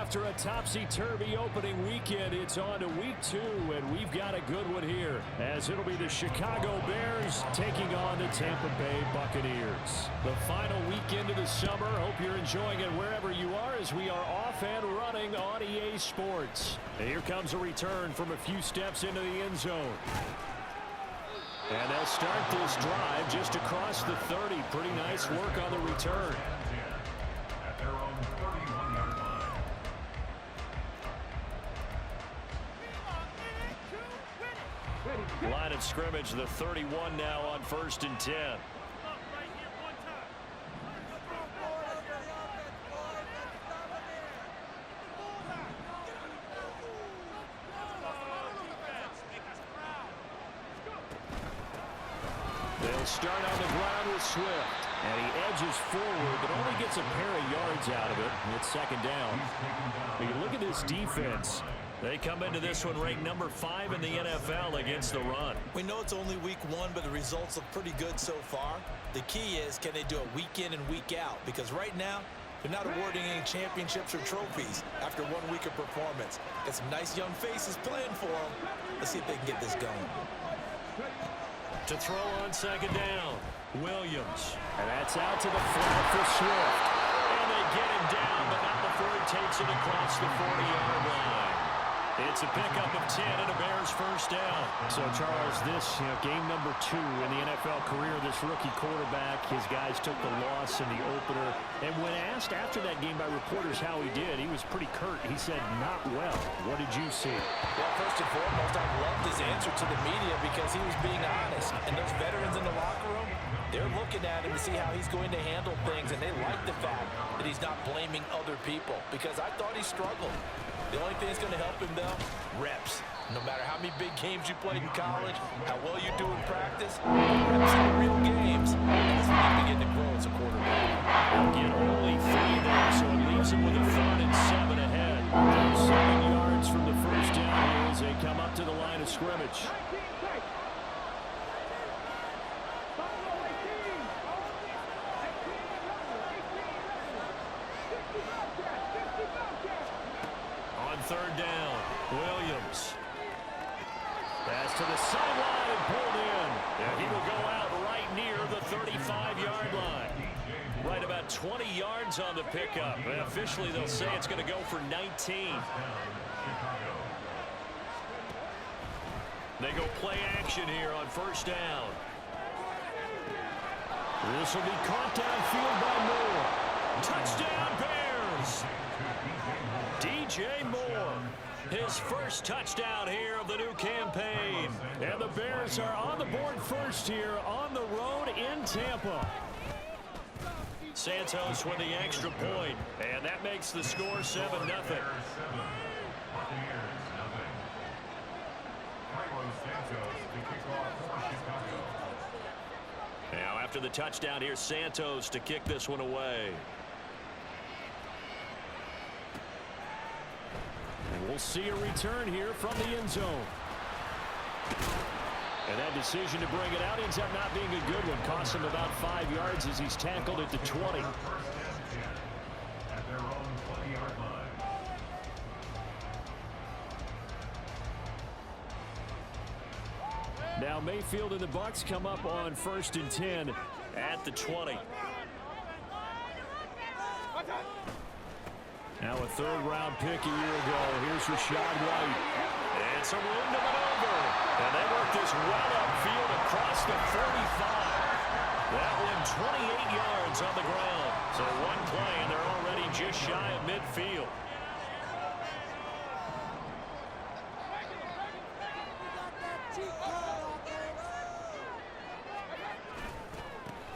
After a topsy-turvy opening weekend, it's on to week 2, and we've got a good one here, as it'll be the Chicago Bears taking on the Tampa Bay Buccaneers. The final weekend of the summer. Hope you're enjoying it wherever you are, as we are off and running on EA Sports. And here comes a return from a few steps into the end zone. And they'll start this drive just across the 30. Pretty nice work on the return. Line of scrimmage, the 31 now on 1st and 10. They'll start on the ground with Swift. And he edges forward, but only gets a pair of yards out of it. It's 2nd down. When you look at this defense, they come into this one ranked number 5 in the NFL against the run. We know it's only week 1, but the results look pretty good so far. The key is, can they do it week in and week out? Because right now, they're not awarding any championships or trophies after 1 week of performance. Got some nice young faces playing for them. Let's see if they can get this going. To throw on 2nd down, Williams. And that's out to the flat for Swift. And they get him down, but not before he takes it across the 40-yard line. It's a pickup of 10 and a Bears 1st down. So, Charles, this game number 2 in the NFL career, this rookie quarterback, his guys took the loss in the opener. And when asked after that game by reporters how he did, he was pretty curt. He said, not well. What did you see? Well, first and foremost, I loved his answer to the media because he was being honest. And those veterans in the locker room, they're looking at him to see how he's going to handle things. And they like the fact that he's not blaming other people, because I thought he struggled. The only thing that's going to help him, though, reps. No matter how many big games you played in college, how well you do in practice, reps in the real games, that's when you begin to grow as a quarterback. Again, only 3 there, so it leaves him with a 3rd and 7 ahead. 7 yards from the 1st down here as they come up to the line of scrimmage. On 3rd down, Williams. Pass to the sideline and pulled in. And he will go out right near the 35-yard line. Right about 20 yards on the pickup. And officially, they'll say it's going to go for 19. They go play action here on 1st down. This will be caught downfield by Moore. Touchdown, Bears! DJ Moore, his first touchdown here of the new campaign. And the Bears are on the board first here on the road in Tampa. Santos with the extra point, and that makes the score 7-0. Now after the touchdown, here's Santos to kick this one away. And we'll see a return here from the end zone. And that decision to bring it out ends up not being a good one. Costs him about 5 yards as he's tackled at the 20. Now Mayfield and the Bucs come up on 1st and 10 at the 20. Now a 3rd-round pick a year ago. Here's Rashad White. And some room to maneuver. And they work this well upfield across the 45. That one 28 yards on the ground. So one play, and they're already just shy of midfield.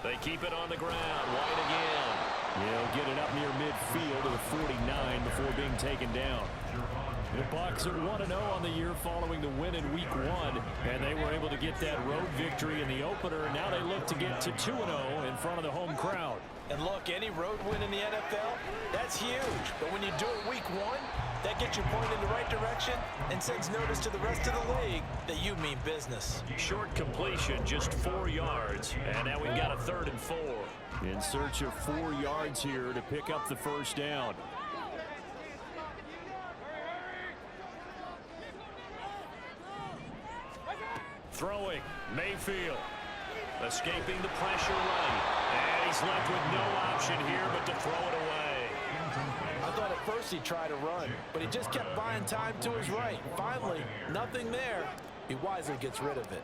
They keep it on the ground. White again. He'll get it up near midfield to the 49 before being taken down. The Bucs are 1-0 on the year following the win in Week 1, and they were able to get that road victory in the opener, and now they look to get to 2-0 in front of the home crowd. And look, any road win in the NFL, that's huge. But when you do it Week 1, that gets you pointed in the right direction and sends notice to the rest of the league that you mean business. Short completion, just 4 yards, and now we've got a 3rd and 4. In search of 4 yards here to pick up the 1st down. Throwing, Mayfield. Escaping the pressure right. And he's left with no option here but to throw it away. I thought at first he'd try to run, but he just kept buying time to his right. Finally, nothing there. He wisely gets rid of it.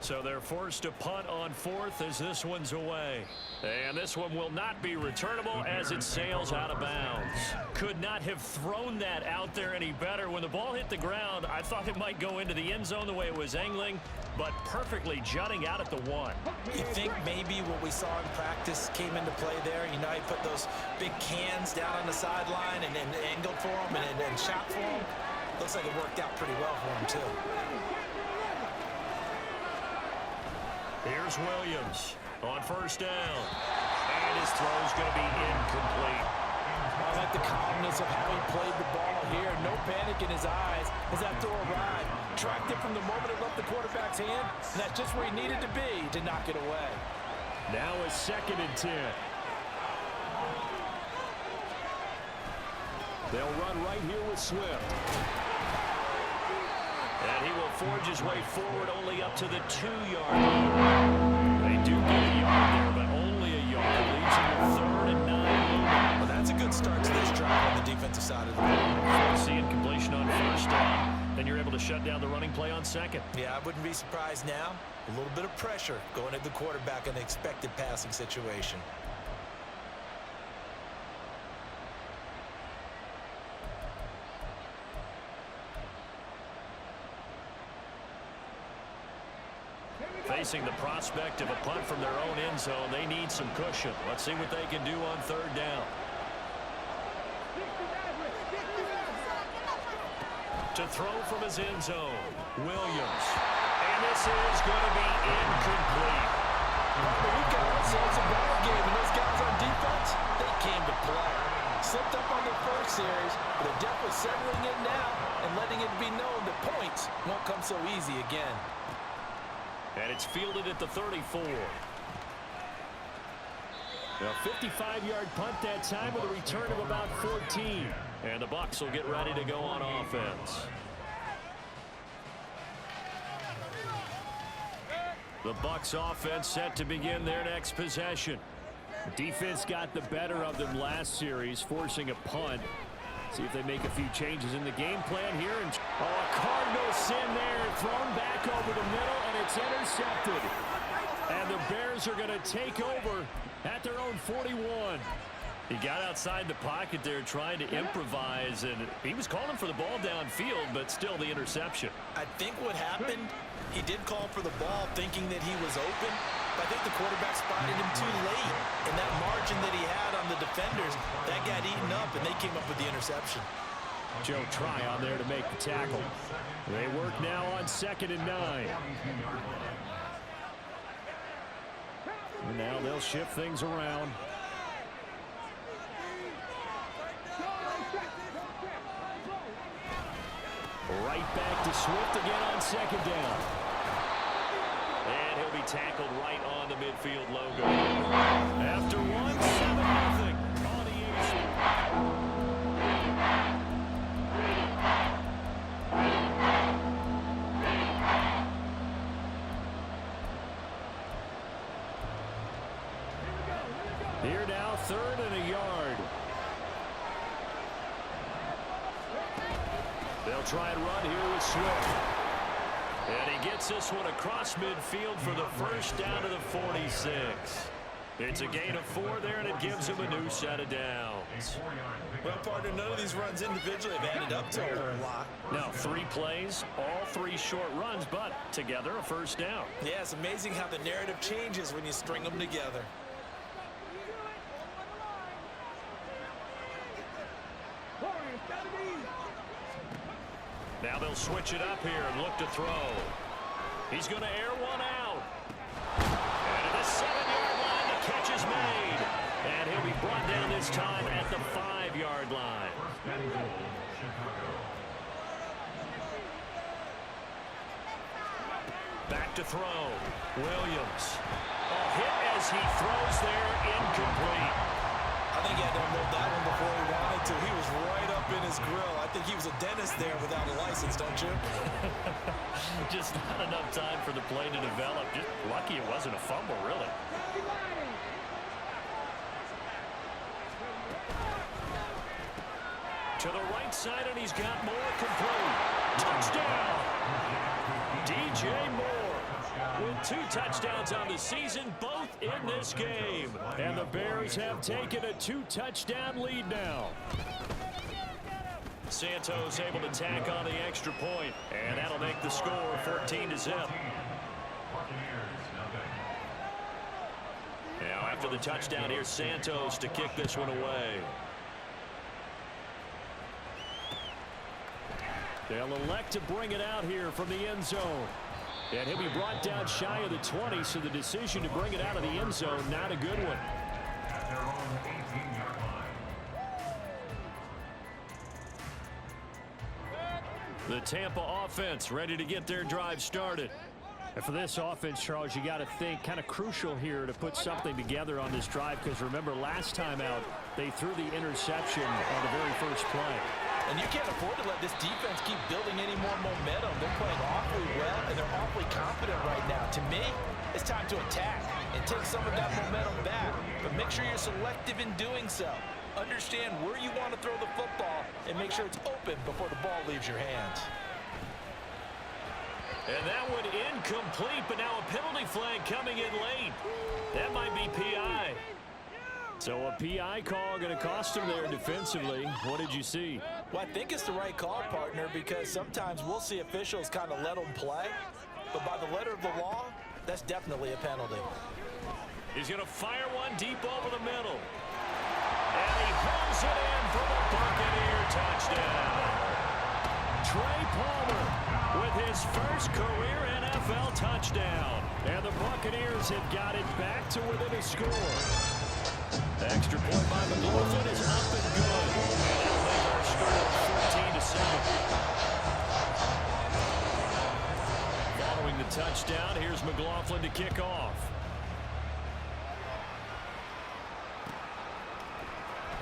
So they're forced to punt on fourth as this one's away. And this one will not be returnable as it sails out of bounds. Could not have thrown that out there any better. When the ball hit the ground, I thought it might go into the end zone the way it was angling, but perfectly jutting out at the one. You think maybe what we saw in practice came into play there? You know, he put those big cans down on the sideline and angled for him and shot for him. Looks like it worked out pretty well for him, too. Here's Williams on first down. And his throw's going to be incomplete. I like the calmness of how he played the ball here. No panic in his eyes as that throw arrived. Tracked it from the moment it left the quarterback's hand, and that's just where he needed to be to knock it away. Now a 2nd and 10. They'll run right here with Swift. And he will forge his way forward only up to the 2-yard line. They do get a yard there, but only a yard. Leads him to 3rd and 9. Well, that's a good start to this drive on the defensive side of the ball. Seeing completion on first down, then you're able to shut down the running play on second. Yeah, I wouldn't be surprised now. A little bit of pressure going at the quarterback in the expected passing situation. Facing the prospect of a punt from their own end zone, they need some cushion. Let's see what they can do on 3rd down. To throw from his end zone, Williams. And this is going to be incomplete. We've got ourselves a ball game, and those guys on defense, they came to play. Slipped up on their first series, but they're definitely settling in now and letting it be known that points won't come so easy again. And it's fielded at the 34. A 55-yard punt that time with a return of about 14. And the Bucs will get ready to go on offense. The Bucs offense set to begin their next possession. Defense got the better of them last series, forcing a punt. See if they make a few changes in the game plan here. And a Cardinal sin there, thrown back over the middle, and it's intercepted. And the Bears are going to take over at their own 41. He got outside the pocket there trying to improvise, and he was calling for the ball downfield, but still the interception. I think what happened, he did call for the ball thinking that he was open, but I think the quarterback spotted him too late. And that margin that he had on the defenders, that got eaten up, and they came up with the interception. Joe Tryon there to make the tackle. They work now on 2nd and 9. And now they'll shift things around. Right back to Swift again on 2nd down. And he'll be tackled right on the midfield logo. After 1, 7-0 on the Eagles. Here now, 3rd and a yard. They'll try and run here with Swift. And he gets this one across midfield for the first down to the 46. It's a gain of 4 there, and it gives him a new set of downs. Well, partner, none of these runs individually have added up to a whole lot. Now, 3 plays, all 3 short runs, but together a first down. Yeah, it's amazing how the narrative changes when you string them together. Now they'll switch it up here and look to throw. He's going to air one out. And at the 7-yard line, the catch is made. And he'll be brought down this time at the 5-yard line. Back to throw. Williams. A hit as he throws there, incomplete. I think he had to unload that one before he wanted to. He was right up in his grill. I think think he was a dentist there without a license, don't you? Just not enough time for the play to develop. Just lucky it wasn't a fumble, really. To the right side, and he's got more complete. Touchdown! DJ Moore with 2 touchdowns on the season, both in this game. And the Bears have taken a 2-touchdown lead now. Santos able to tack on the extra point, and that'll make the score 14-0. Now after the touchdown, here's Santos to kick this one away. They'll elect to bring it out here from the end zone. And he'll be brought down shy of the 20, so the decision to bring it out of the end zone, not a good one. The Tampa offense ready to get their drive started. And for this offense, Charles, you got to think kind of crucial here to put something together on this drive, because remember last time out, they threw the interception on the very first play. And you can't afford to let this defense keep building any more momentum. They're playing awfully well, and they're awfully confident right now. To me, it's time to attack and take some of that momentum back. But make sure you're selective in doing so. Understand where you want to throw the football and make sure it's open before the ball leaves your hands. And that one incomplete, but now a penalty flag coming in late. That might be PI. So a PI call going to cost him there defensively. What did you see? Well, I think it's the right call, partner, because sometimes we'll see officials kind of let them play. But by the letter of the law, that's definitely a penalty. He's going to fire one deep over the middle. And he pulls it in for the Buccaneer touchdown. Trey Palmer with his first career NFL touchdown. And the Buccaneers have got it back to within a score. Extra point by McLaughlin is up and good. And that'll make our score 14-7. Following the touchdown, here's McLaughlin to kick off.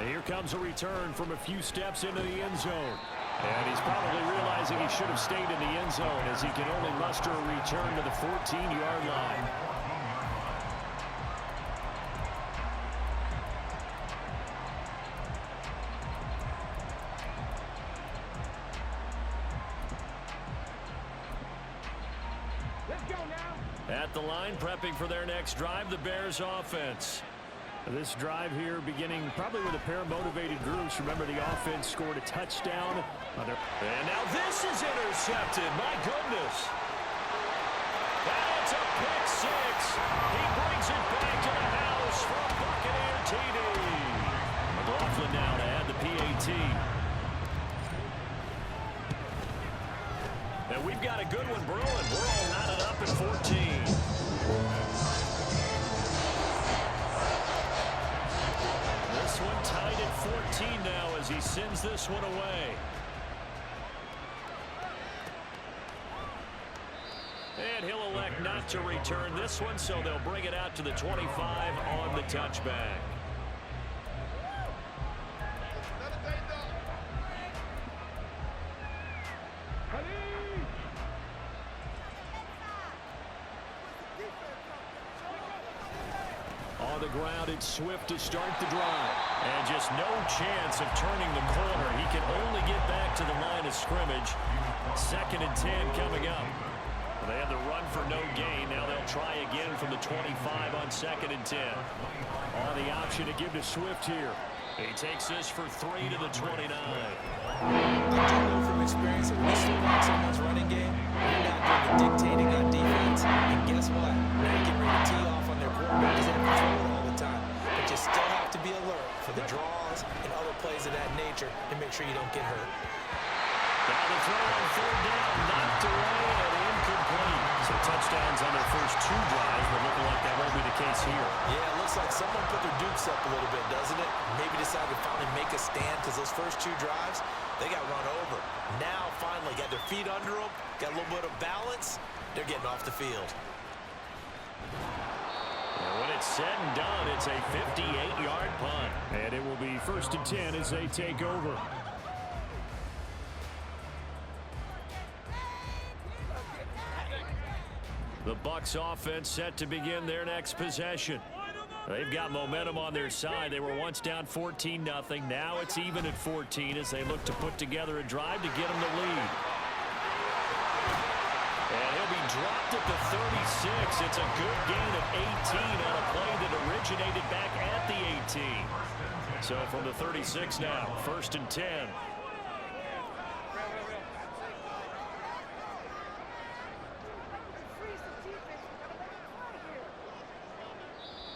And here comes a return from a few steps into the end zone. And he's probably realizing he should have stayed in the end zone, as he can only muster a return to the 14-yard line. At the line, prepping for their next drive, the Bears offense. This drive here beginning probably with a pair of motivated groups. Remember, the offense scored a touchdown. And now this is intercepted. My goodness. That's a pick six. He brings it back to the house for a Buccaneer TD. McLaughlin now to add the PAT. And we've got a good one brewing. We're all knotted up at 14. This one tied at 14 now as he sends this one away. And he'll elect not to return this one, so they'll bring it out to the 25 on the touchback. On the ground, it's Swift to start the drive. And just no chance of turning the corner. He can only get back to the line of scrimmage. 2nd and 10 coming up. They had the run for no gain. Now they'll try again from the 25 on 2nd and 10. On the option to give to Swift here. He takes this for 3 to the 29. I know from experience that when you slow down someone's running game, you're not doing the dictating on defense. And guess what? Now you can ready to tee off on their quarterback because they have control all the time. But you still have to be alert for the draws and other plays of that nature and make sure you don't get hurt. Now the throw on 3rd down, knocked away and incomplete. So touchdowns on their first 2 drives, but looking like that won't be the case here. Yeah, it looks like someone put their dukes up a little bit, doesn't it? Maybe decided to finally make a stand because those first 2 drives, they got run over. Now, finally, got their feet under them, got a little bit of balance. They're getting off the field. And when it's said and done, it's a 58-yard punt. And it will be 1st and 10 as they take over. The Bucs offense set to begin their next possession. They've got momentum on their side. They were once down 14-0. Now it's even at 14 as they look to put together a drive to get them the lead. And he'll be dropped at the 36. It's a good gain of 18 on a play that originated back at the 18. So from the 36 now, 1st and 10.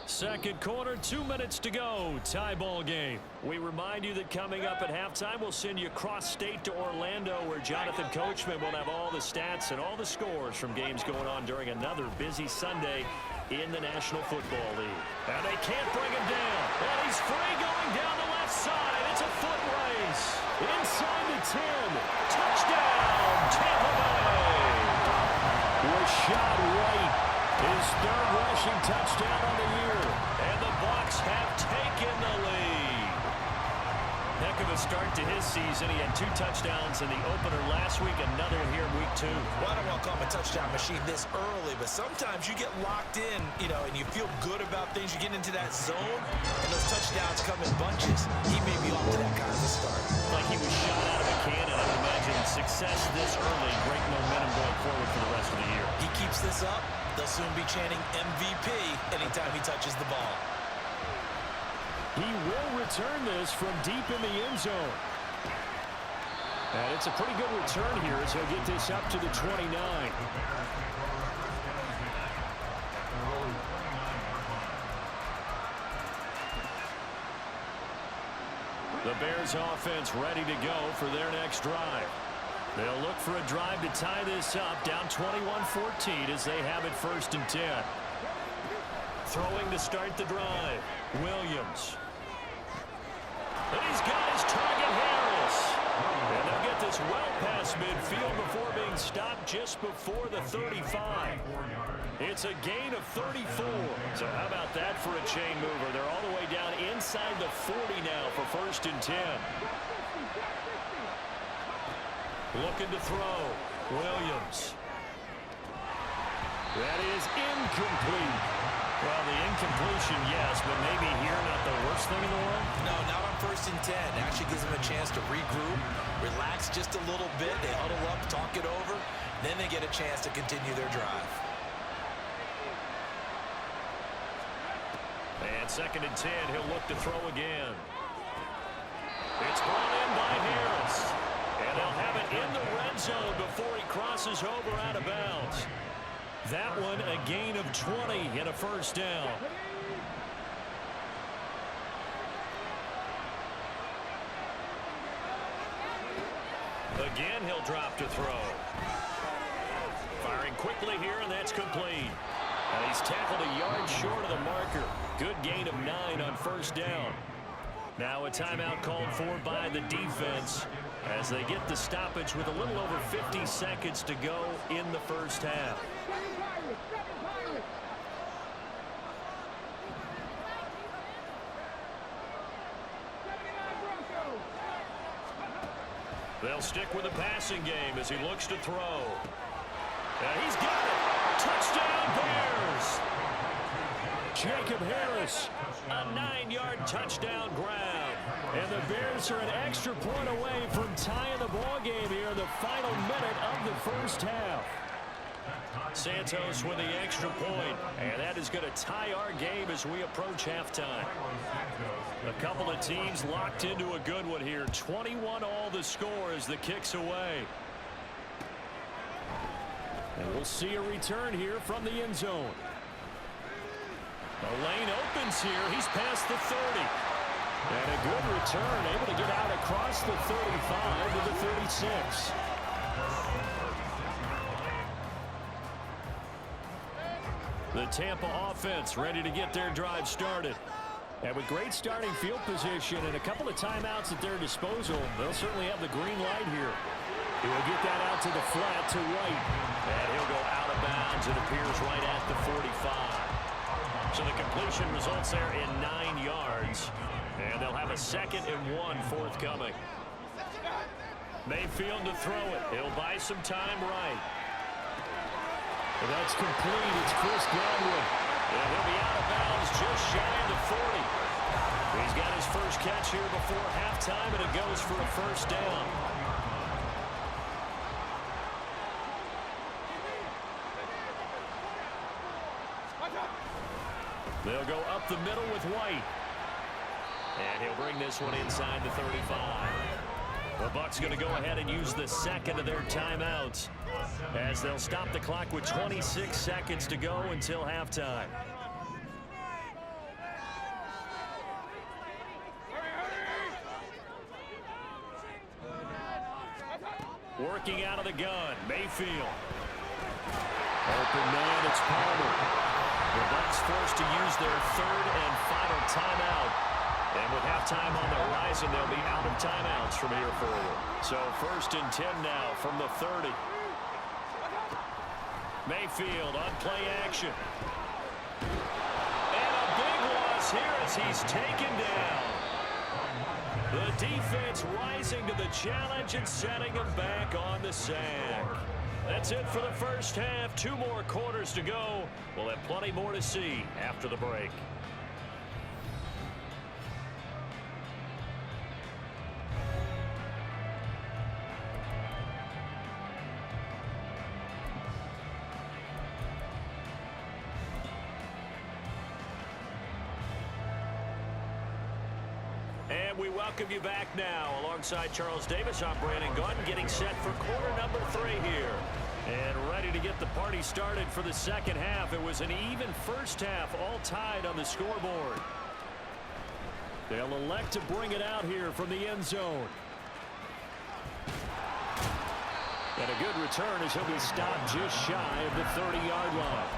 Second quarter, 2 minutes to go. Tie ball game. We remind you that coming up at halftime, we'll send you cross-state to Orlando, where Jonathan Coachman will have all the stats and all the scores from games going on during another busy Sunday in the National Football League. And they can't bring him down. And he's free going down the left side. It's a foot race. Inside the 10. Touchdown, Tampa Bay. Rashad White, his 3rd rushing touchdown on the year. And the Bucs have taken the lead. Heck of a start to his season. He had 2 touchdowns in the opener last week, another one here in week 2. Well, I don't want to call him a touchdown machine this early, but sometimes you get locked in, and you feel good about things. You get into that zone, and those touchdowns come in bunches. He may be off to that kind of a start. Like he was shot out of a cannon. I would imagine success this early, great momentum going forward for the rest of the year. He keeps this up, they'll soon be chanting MVP anytime he touches the ball. He will return this from deep in the end zone. And it's a pretty good return here as he'll get this up to the 29. The Bears offense ready to go for their next drive. They'll look for a drive to tie this up, down 21-14 as they have it 1st and 10. Throwing to start the drive, Williams. And he's got his target, Harris. And they'll get this well past midfield before being stopped just before the 35. It's a gain of 34. So how about that for a chain mover? They're all the way down inside the 40 now for 1st and 10. Looking to throw, Williams. That is incomplete. Well, the incompletion, yes, but maybe here not the worst thing in the world? No, not on 1st and 10. It actually gives them a chance to regroup, relax just a little bit. They huddle up, talk it over. Then they get a chance to continue their drive. And 2nd and 10, he'll look to throw again. It's brought in by Harris. And they'll have it in the red zone before he crosses over out of bounds. That one a gain of 20 and a 1st down. Again, he'll drop to throw. Firing quickly here, and that's complete. And he's tackled a yard short of the marker. Good gain of 9 on 1st down. Now a timeout called for by the defense as they get the stoppage with a little over 50 seconds to go in the 1st half. They'll stick with the passing game as he looks to throw. And he's got it. Touchdown, Bears. Jacob Harris, a 9-yard touchdown grab. And the Bears are an extra point away from tying the ball game here in the final minute of the 1st half. Santos with the extra point, and that is going to tie our game as we approach halftime. A couple of teams locked into a good one here. 21-all the score as the kick's away. And we'll see a return here from the end zone. The lane opens here. He's past the 30. And a good return, able to get out across the 35 to the 36. The Tampa offense ready to get their drive started. And with great starting field position and a couple of timeouts at their disposal, they'll certainly have the green light here. He'll get that out to the flat to White. And he'll go out of bounds. It appears right at the 45. So the completion results there in 9 yards. And they'll have a 2nd and 1 forthcoming. Mayfield to throw it. He'll buy some time right. That's complete. It's Chris Godwin. And he'll be out of bounds just shy of the 40. He's got his first catch here before halftime, and it goes for a first down. They'll go up the middle with White. And he'll bring this one inside the 35. The Bucs going to go ahead and use the second of their timeouts as they'll stop the clock with 26 seconds to go until halftime. Working out of the gun, Mayfield. Open man, it's Palmer. The Bucs forced to use their third and final timeout. And with halftime on the horizon, they'll be out of timeouts from here forward. So 1st and 10 now from the 30. Mayfield on play action. And a big loss here as he's taken down. The defense rising to the challenge and setting him back on the sack. That's it for the first half. 2 more quarters to go. We'll have plenty more to see after the break. And we welcome you back now. Alongside Charles Davis, I'm Brandon Gunn, getting set for quarter number 3 here. And ready to get the party started for the second half. It was an even first half, all tied on the scoreboard. They'll elect to bring it out here from the end zone. And a good return as he'll be stopped just shy of the 30-yard line.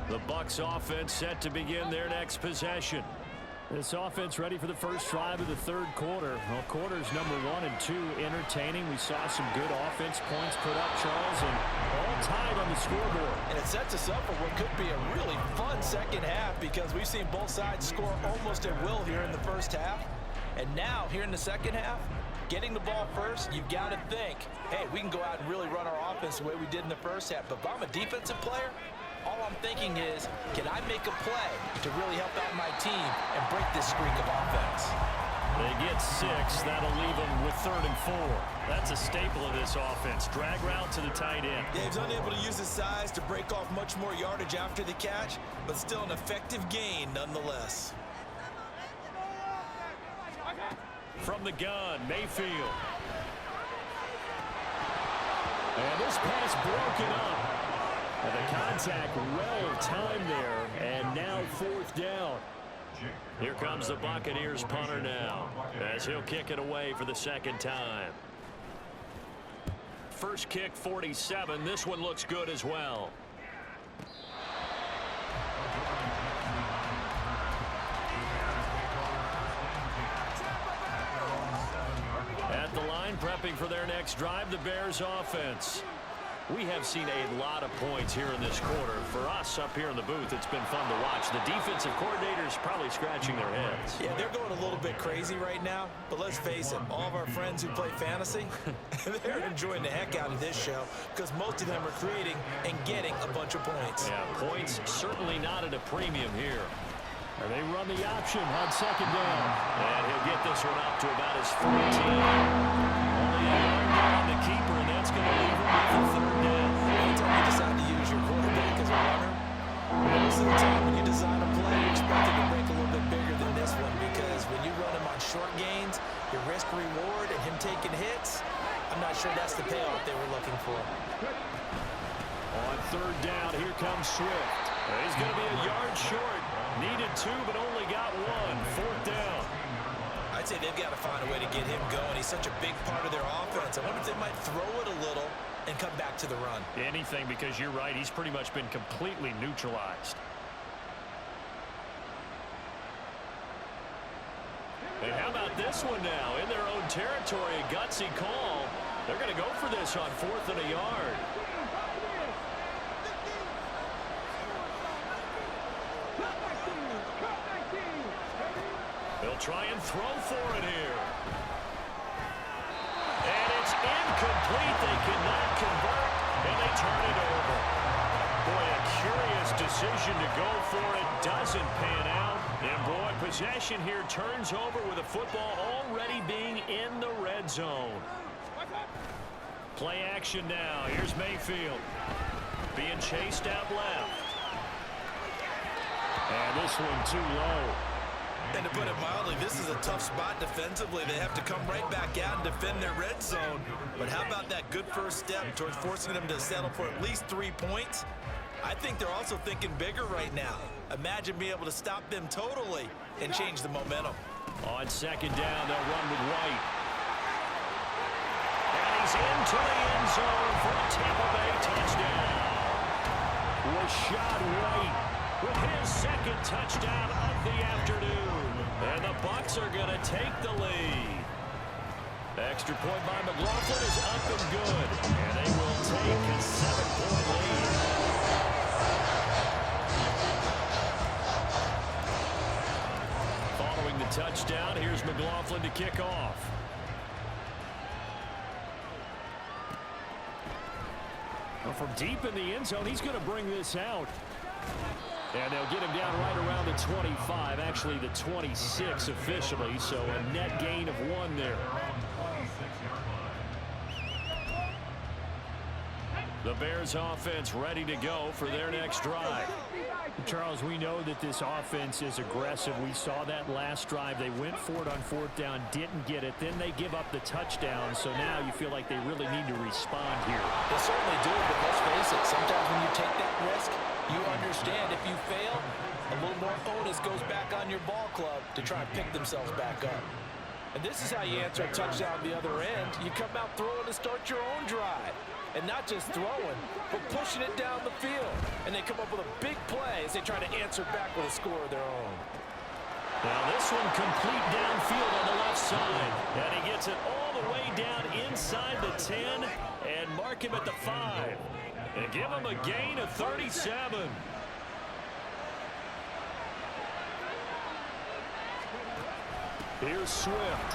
The Bucs offense set to begin their next possession. This offense ready for the first drive of the third quarter. Well, quarters number 1 and 2 entertaining. We saw some good offense points put up, Charles, and all tied on the scoreboard. And it sets us up for what could be a really fun second half because we've seen both sides score almost at will here in the first half. And now, here in the second half, getting the ball first, you've got to think, hey, we can go out and really run our offense the way we did in the first half. But if I'm a defensive player, all I'm thinking is, can I make a play to really help out my team and break this streak of offense? They get 6. That'll leave them with 3rd and 4. That's a staple of this offense. Drag route to the tight end. Yeah, he's unable to use his size to break off much more yardage after the catch, but still an effective gain nonetheless. From the gun, Mayfield. And this pass broken up. And the contact well timed there, and now 4th down. Here comes the Buccaneers punter now, as he'll kick it away for the second time. First kick, 47. This one looks good as well. At the line, prepping for their next drive, the Bears offense. We have seen a lot of points here in this quarter. For us up here in the booth, it's been fun to watch. The defensive coordinators probably scratching their heads. Yeah, they're going a little bit crazy right now, but let's face it, all of our friends who play fantasy, they're enjoying the heck out of this show because most of them are creating and getting a bunch of points. Yeah, points certainly not at a premium here. And they run the option on second down. And he'll get this one up to about his 14. Only a yard on the keeper, and that's going to leave him with a 3rd down. Anytime you decide to use your quarterback as a runner, most of the time when you design a play, you expect it to break a little bit bigger than this one because when you run him on short gains, your risk-reward and him taking hits, I'm not sure that's the payoff they were looking for. On 3rd down, here comes Swift. He's going to be a yard short. Needed 2, but only got 1. 4th down. I'd say they've got to find a way to get him going. He's such a big part of their offense. I wonder if they might throw it a little and come back to the run. Anything, because you're right. He's pretty much been completely neutralized. And how about this one now? In their own territory, a gutsy call. They're going to go for this on 4th and a yard. They'll try and throw for it here. And it's incomplete. They cannot convert, and they turn it over. Boy, a curious decision to go for it. Doesn't pan out. And, boy, possession here turns over with a football already being in the red zone. Play action now. Here's Mayfield. Being chased out left. And this one too low. And to put it mildly, this is a tough spot defensively. They have to come right back out and defend their red zone. But how about that good first step towards forcing them to settle for at least 3 points? I think they're also thinking bigger right now. Imagine being able to stop them totally and change the momentum. On second down, they'll run with White. And he's into the end zone for a Tampa Bay touchdown. Rashad White with his second touchdown of the afternoon. And the Bucs are going to take the lead. Extra point by McLaughlin is up and good. And they will take a 7-point lead. Following the touchdown, here's McLaughlin to kick off. Well, from deep in the end zone, he's going to bring this out. And they'll get him down right around the 25, actually the 26 officially, so a net gain of 1 there. The Bears offense ready to go for their next drive. Charles, we know that this offense is aggressive. We saw that last drive. They went for it on 4th down, didn't get it. Then they give up the touchdown, so now you feel like they really need to respond here. They certainly do, but let's face it, sometimes when you take that risk, you understand if you fail, a little more onus goes back on your ball club to try and pick themselves back up. And this is how you answer a touchdown on the other end. You come out throwing to start your own drive. And not just throwing, but pushing it down the field. And they come up with a big play as they try to answer back with a score of their own. Now this one complete downfield on the left side. And he gets it all the way down inside the 10 and mark him at the 5. And give him a gain of 37. Here's Swift.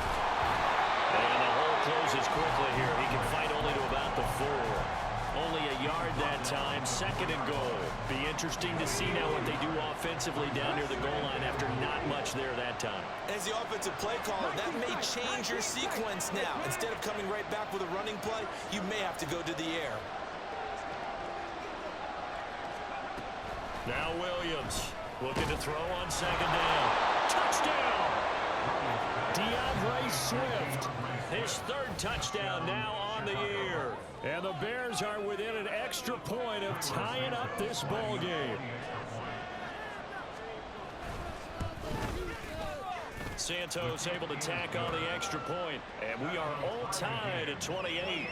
And the hole closes quickly here. He can fight only to about the 4. Only a yard that time, 2nd and goal. Be interesting to see now what they do offensively down near the goal line after not much there that time. As the offensive play caller, that may change your sequence now. Instead of coming right back with a running play, you may have to go to the air. Now Williams looking to throw on 2nd down. Touchdown! DeAndre Swift, his 3rd touchdown now on the year. And the Bears are within an extra point of tying up this ball game. Santos able to tack on the extra point, and we are all tied at 28.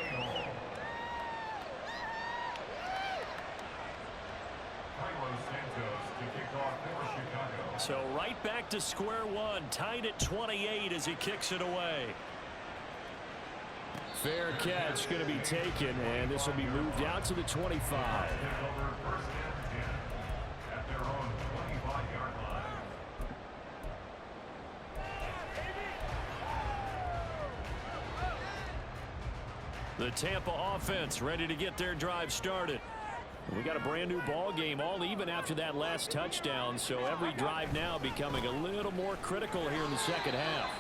So right back to square one, tied at 28 as he kicks it away. Fair catch going to be taken, and this will be moved out to the 25. The Tampa offense ready to get their drive started. We got a brand new ball game, all even after that last touchdown, so every drive now becoming a little more critical here in the second half.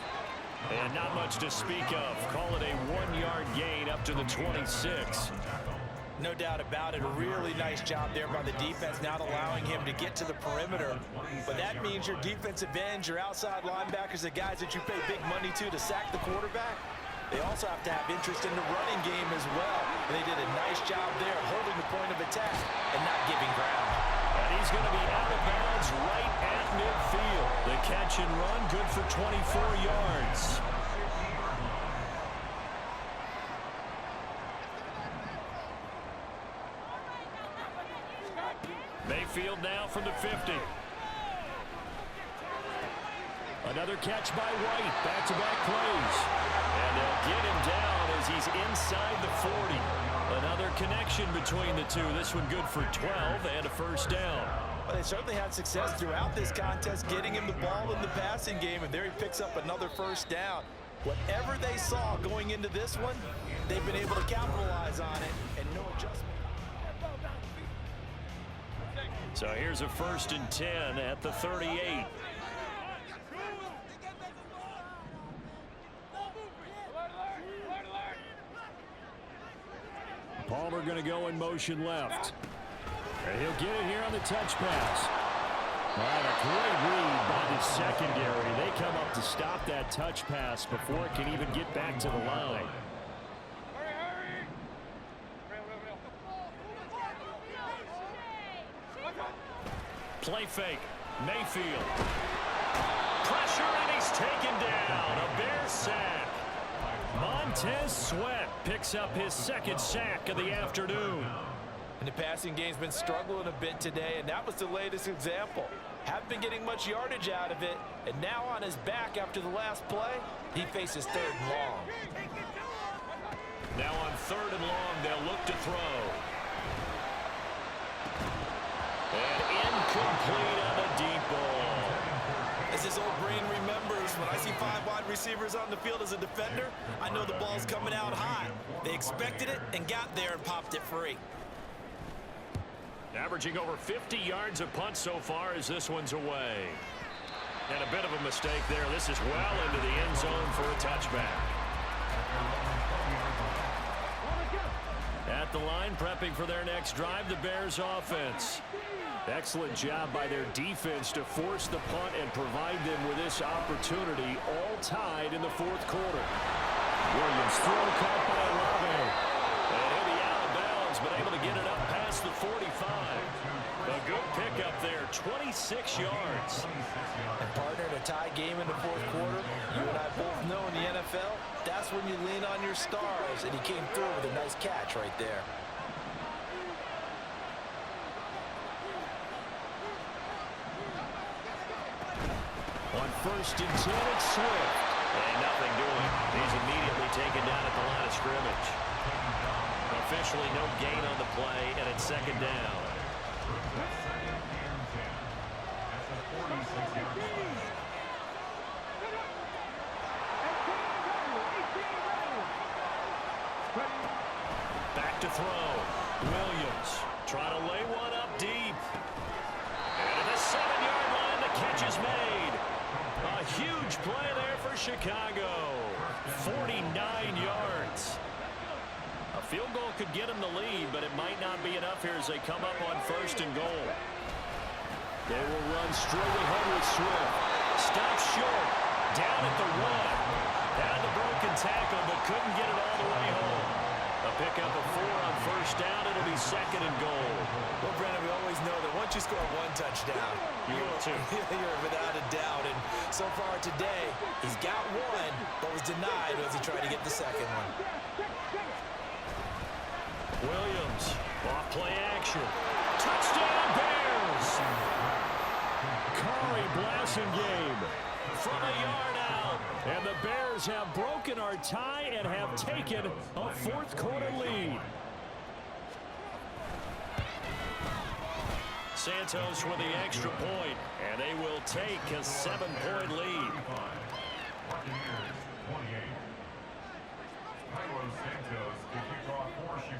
And not much to speak of. Call it a 1-yard gain up to the 26. No doubt about it. A really nice job there by the defense, not allowing him to get to the perimeter. But that means your defensive ends, your outside linebackers, the guys that you pay big money to sack the quarterback, they also have to have interest in the running game as well. And they did a nice job there holding the point of attack and not giving ground. And he's going to be out of bounds right at midfield. The catch and run good for 24 yards. Mayfield now from the 50. Another catch by White. Back-to-back plays. And they'll get him down as he's inside the 40. Another connection between the two. This one good for 12 and a 1st down. Well, they certainly had success throughout this contest, getting him the ball in the passing game, and there he picks up another first down. Whatever they saw going into this one, they've been able to capitalize on it, and no adjustment. So here's a 1st and 10 at the 38. Palmer going to go in motion left. And he'll get it here on the touch pass. All right, a great read by the secondary. They come up to stop that touch pass before it can even get back to the line. Play fake. Mayfield. Pressure, and he's taken down. A Bears sack. Montez Sweat picks up his 2nd sack of the afternoon. And the passing game's been struggling a bit today, and that was the latest example. Haven't been getting much yardage out of it, and now on his back after the last play, he faces 3rd and long. Now on 3rd and long, they'll look to throw. And incomplete on the deep ball. As his old brain remembers, when I see 5 wide receivers on the field as a defender, I know the ball's coming out high. They expected it and got there and popped it free. Averaging over 50 yards a punt so far as this one's away. And a bit of a mistake there. This is well into the end zone for a touchback. At the line, prepping for their next drive, the Bears offense. Excellent job by their defense to force the punt and provide them with this opportunity, all tied in the 4th quarter. Williams throw caught by Olave. And he'll be out of bounds, but able to get it up past the 45. A good pickup there, 26 yards. And partner, in a tie game in the 4th quarter, you and I both know in the NFL, that's when you lean on your stars, and he came through with a nice catch right there. On 1st and 10, it's Swift. And nothing doing. He's immediately taken down at the line of scrimmage. Officially no gain on the play, and it's 2nd down. Back to throw. Williams trying to lay one up deep. And at the 7-yard line, the catch is made. A huge play there for Chicago. 49 yards. A field goal could get them the lead, but it might not be enough here as they come up on 1st and goal. They will run straight ahead with Swift. Stop short. Down at the 1. Had the broken tackle, but couldn't get it all the way home. A pickup of 4 on 1st down. It'll be 2nd and goal. Well, Brandon, we always know that once you score 1 touchdown, you're without a doubt. And so far today, he's got 1, but was denied as he tried to get the 2nd one. Williams, off play action. Touchdown Bears! Corey Blasingame from a yard out. And the Bears have broken our tie and have taken a 4th quarter lead. Santos with the extra point, and they will take a 7-point lead.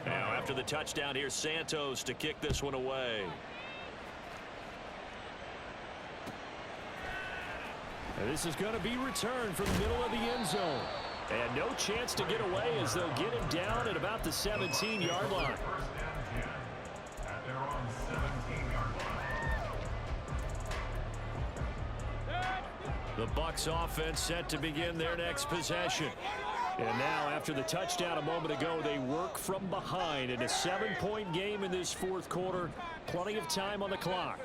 Now after the touchdown, here's Santos to kick this one away. And this is going to be returned from the middle of the end zone. And no chance to get away as they'll get him down at about the 17-yard line. The Bucs offense set to begin their next possession. And now, after the touchdown a moment ago, they work from behind in a 7-point game in this 4th quarter. Plenty of time on the clock.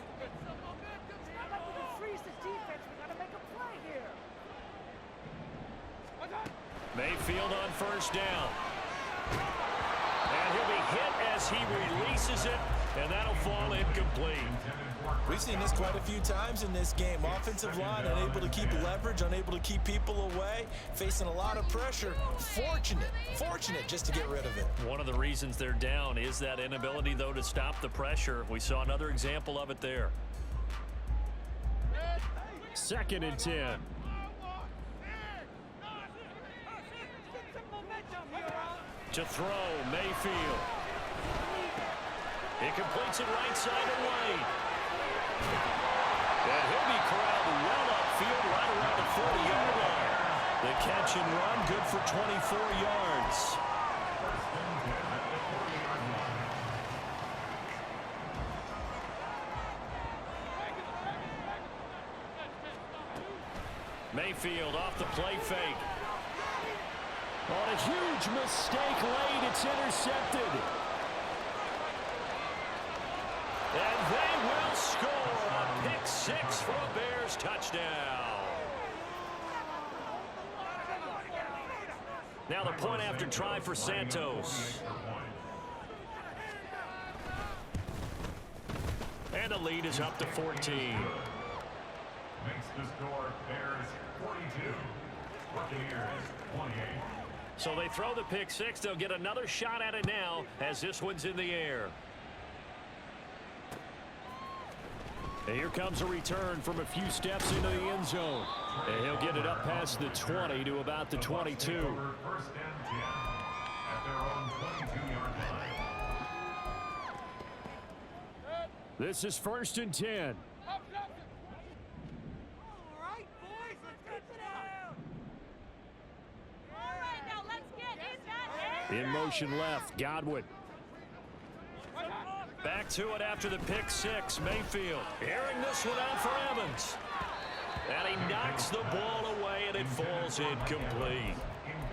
Mayfield on 1st down. And he'll be hit as he releases it, and that'll fall incomplete. We've seen this quite a few times in this game. Offensive line unable to keep leverage, unable to keep people away, facing a lot of pressure. Fortunate just to get rid of it. One of the reasons they're down is that inability, though, to stop the pressure. We saw another example of it there. 2nd and 10. To throw, Mayfield. He completes it right side away. And he'll be corralled well upfield right around the 40-yard line. The catch and run, good for 24 yards. Mayfield off the play fake. On a huge mistake late, it's intercepted. And they will score a pick 6 for a Bears touchdown. Now the point after try for Santos. And the lead is up to 14. Makes the score Bears 42, Buccaneers 28. So they throw the pick 6. They'll get another shot at it now as this one's in the air. And here comes a return from a few steps into the end zone. And he'll get it up past the 20 to about the 22. First and 10 at their own 22-yard line. This is 1st and 10. In motion left, Godwin. Back to it after the pick 6, Mayfield. Airing this one out for Evans. And he knocks the ball away, and it falls incomplete.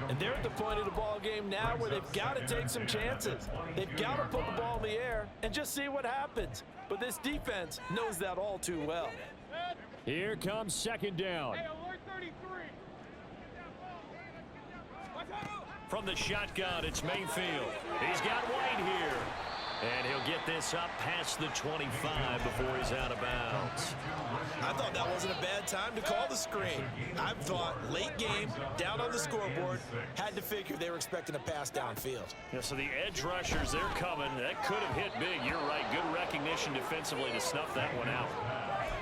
And they're at the point of the ball game now where they've got to take some chances. They've got to put the ball in the air and just see what happens. But this defense knows that all too well. Here comes 2nd down. From the shotgun, it's Mayfield. He's got White here. And he'll get this up past the 25 before he's out of bounds. I thought that wasn't a bad time to call the screen. I thought late game, down on the scoreboard, had to figure they were expecting a pass downfield. Yeah, so the edge rushers, they're coming. That could have hit big. You're right. Good recognition defensively to snuff that one out.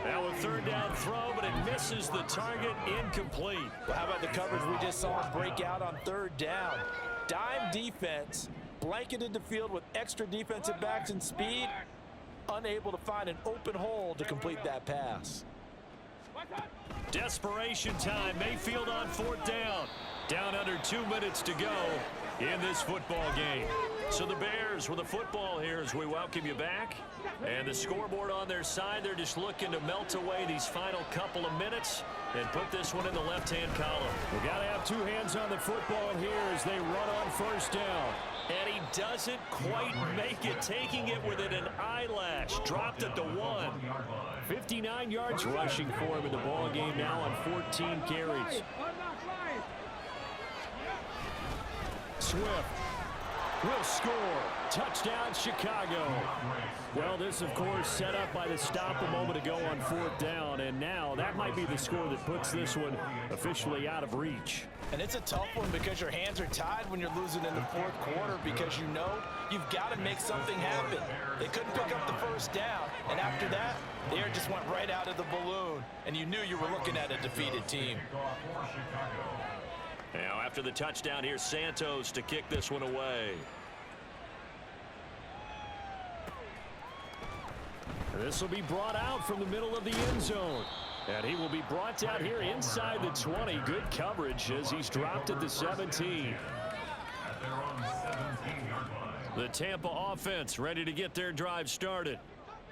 Now a 3rd down throw, but it misses the target, incomplete. Well, how about the coverage we just saw him break out on 3rd down? Dime defense, blanketed the field with extra defensive backs and speed, unable to find an open hole to complete that pass. Desperation time. Mayfield on 4th down. Down under 2 minutes to go in this football game. So the Bears with the football here as we welcome you back. And the scoreboard on their side, they're just looking to melt away these final couple of minutes and put this one in the left-hand column. We've got to have 2 hands on the football here as they run on 1st down. And he doesn't quite make it, taking it within an eyelash. Dropped at the 1. 59 yards rushing for him in the ball game now on 14 carries. Swift will score. Touchdown, Chicago. Well, this, of course, set up by the stop a moment ago on 4th down, and now that might be the score that puts this one officially out of reach. And it's a tough one because your hands are tied when you're losing in the 4th quarter because you know you've got to make something happen. They couldn't pick up the 1st down, and after that, the air just went right out of the balloon, and you knew you were looking at a defeated team. Now, after the touchdown, here's Santos to kick this one away. This will be brought out from the middle of the end zone. And he will be brought down here inside the 20. Good coverage as he's dropped at the 17. The Tampa offense ready to get their drive started.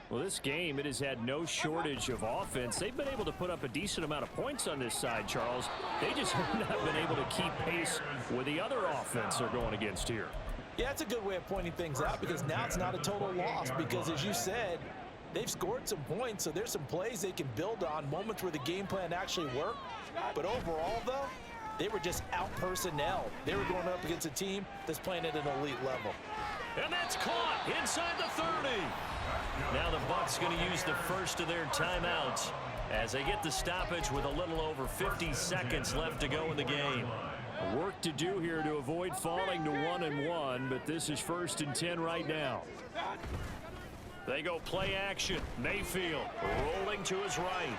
Well, this game, it has had no shortage of offense. They've been able to put up a decent amount of points on this side, Charles. They just have not been able to keep pace with the other offense they're going against here. Yeah, that's a good way of pointing things out because now it's not a total loss because, as you said, they've scored some points, so there's some plays they can build on, moments where the game plan actually worked. But overall, though, they were just out-personnel. They were going up against a team that's playing at an elite level. And that's caught inside the 30. Now the Bucs going to use the first of their timeouts as they get the stoppage with a little over 50 seconds left to go in the game. Work to do here to avoid falling to 1-1, but this is 1st and 10 right now. They go play action. Mayfield rolling to his right.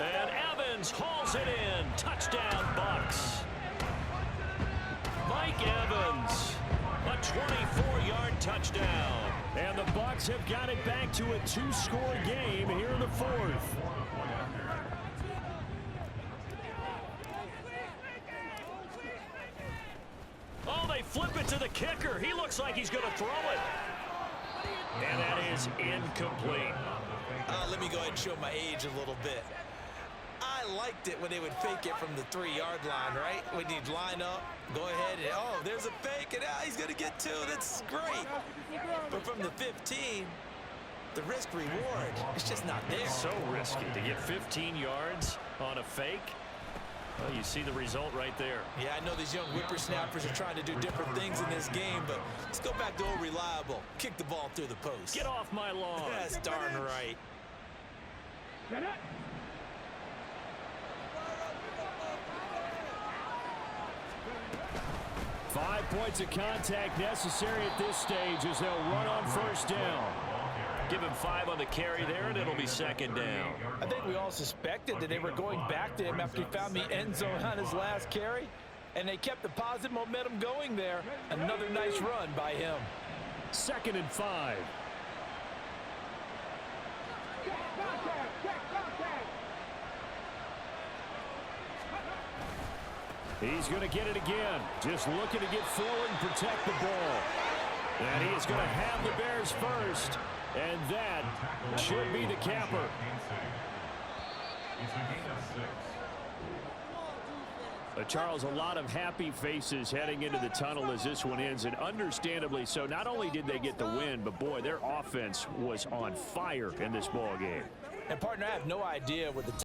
And Evans hauls it in. Touchdown, Bucks. Mike Evans, a 24-yard touchdown. And the Bucks have got it back to a 2-score game here in the fourth. Oh, they flip it to the kicker. He looks like he's going to throw it. And that is incomplete. Let me go ahead and show my age a little bit. I liked it when they would fake it from the 3-yard line, right? When you'd line up, go ahead, and oh, there's a fake, and he's going to get 2. That's great. But from the 15, the risk-reward, it's just not there. So risky to get 15 yards on a fake. Well, you see the result right there. Yeah, I know these young whippersnappers are trying to do different things in this game, but let's go back to old reliable. Kick the ball through the post. Get off my lawn. That's darn right. 5 points of contact necessary at this stage as they'll run on first down. Give him 5 on the carry there, and it'll be second down. I think we all suspected that they were going back to him after he found the end zone on his last carry, and they kept the positive momentum going there. Another nice run by him. 2nd and 5. He's going to get it again. Just looking to get forward and protect the ball. And he is going to have the Bears first. And that should be the capper. Charles, a lot of happy faces heading into the tunnel as this one ends, and understandably so. Not only did they get the win, but boy, their offense was on fire in this ball game. And partner, I have no idea what the